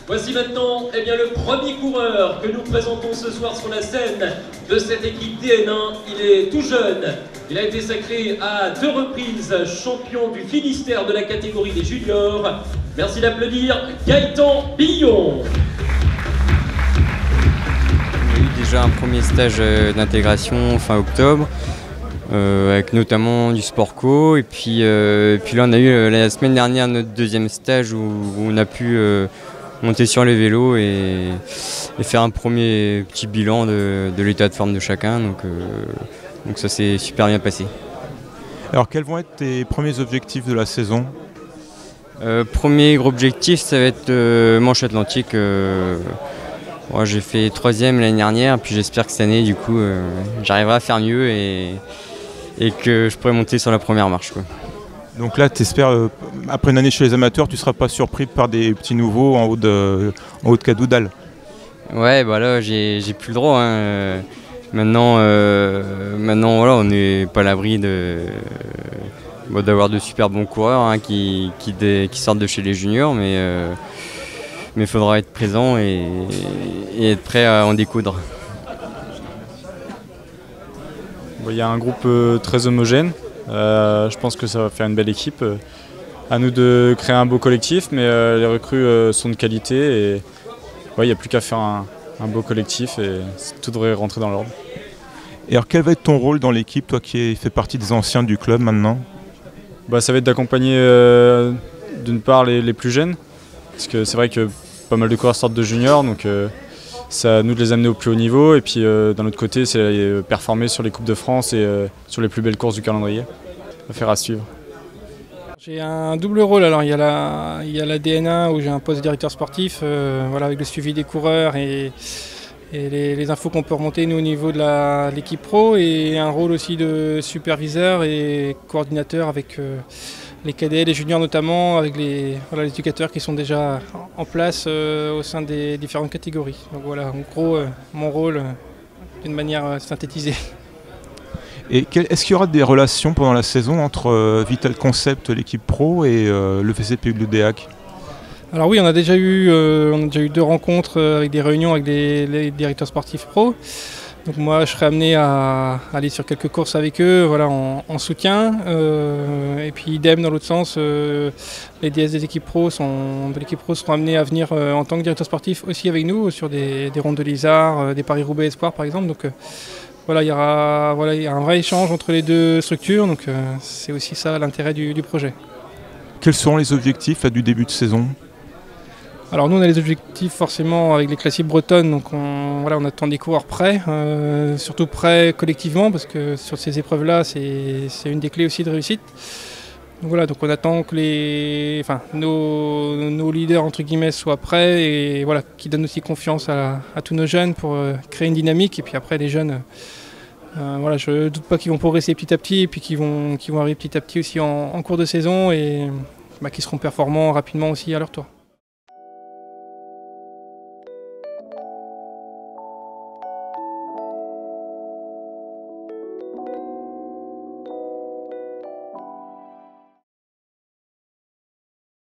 Voici maintenant le premier coureur que nous présentons ce soir sur la scène de cette équipe DN1. Il est tout jeune, il a été sacré à 2 reprises champion du Finistère de la catégorie des juniors. Merci d'applaudir Gaëtan Billon. Il y a eu déjà un premier stage d'intégration fin octobre, avec notamment du sport co. Et puis là on a eu la semaine dernière notre deuxième stage où on a pu monter sur les vélos et faire un premier petit bilan de l'état de forme de chacun. Donc ça s'est super bien passé. Alors quels vont être tes premiers objectifs de la saison ? Premier gros objectif, ça va être manche atlantique. Moi, j'ai fait 3e l'année dernière, puis j'espère que cette année, du coup, j'arriverai à faire mieux et que je pourrai monter sur la première marche, quoi. Donc là, tu espères, après une année chez les amateurs, tu ne seras pas surpris par des petits nouveaux en haut de Cadoudal. Ouais, bah là, j'ai plus le droit. Hein. Maintenant, voilà, on n'est pas à l'abri d'avoir de super bons coureurs hein, qui sortent de chez les juniors, mais il faudra être présent et être prêt à en découdre. Il y a un groupe très homogène. Je pense que ça va faire une belle équipe. À nous de créer un beau collectif, mais les recrues sont de qualité et il n'y a plus qu'à faire un beau collectif et tout devrait rentrer dans l'ordre. Et alors quel va être ton rôle dans l'équipe, toi qui fais partie des anciens du club maintenant ? Ça va être d'accompagner d'une part les plus jeunes, parce que c'est vrai que pas mal de coureurs sortent de juniors, donc c'est à nous de les amener au plus haut niveau. Et puis d'un autre côté, c'est performer sur les Coupes de France et sur les plus belles courses du calendrier. Affaire à suivre. J'ai un double rôle. Alors il y a la DN1 où j'ai un poste de directeur sportif, avec le suivi des coureurs et les infos qu'on peut remonter nous au niveau de l'équipe pro, et un rôle aussi de superviseur et coordinateur avec les cadets, les juniors notamment, avec les éducateurs qui sont déjà en place au sein des différentes catégories. Donc voilà, en gros, mon rôle d'une manière synthétisée. Et est-ce qu'il y aura des relations pendant la saison entre Vital Concept, l'équipe pro, et le VCPU de l'UDEAC ? Alors oui, on a déjà eu 2 rencontres avec des réunions avec les directeurs sportifs pro. Donc moi, je serai amené à aller sur quelques courses avec eux, en soutien. Et puis idem dans l'autre sens, les DS de l'équipe pro seront amenés à venir en tant que directeur sportif aussi avec nous sur des rondes de Lizard, des Paris-Roubaix Espoir par exemple. Donc il y a un vrai échange entre les 2 structures. Donc c'est aussi ça l'intérêt du projet. Quels seront les objectifs du début de saison ? Alors nous on a les objectifs forcément avec les classiques bretonnes, donc on attend des coureurs prêts, surtout prêts collectivement, parce que sur ces épreuves-là c'est une des clés aussi de réussite. Donc on attend que nos leaders entre guillemets soient prêts et qui donnent aussi confiance à tous nos jeunes pour créer une dynamique. Et puis après les jeunes, je ne doute pas qu'ils vont progresser petit à petit et puis qu'ils vont arriver petit à petit aussi en cours de saison et qui seront performants rapidement aussi à leur tour.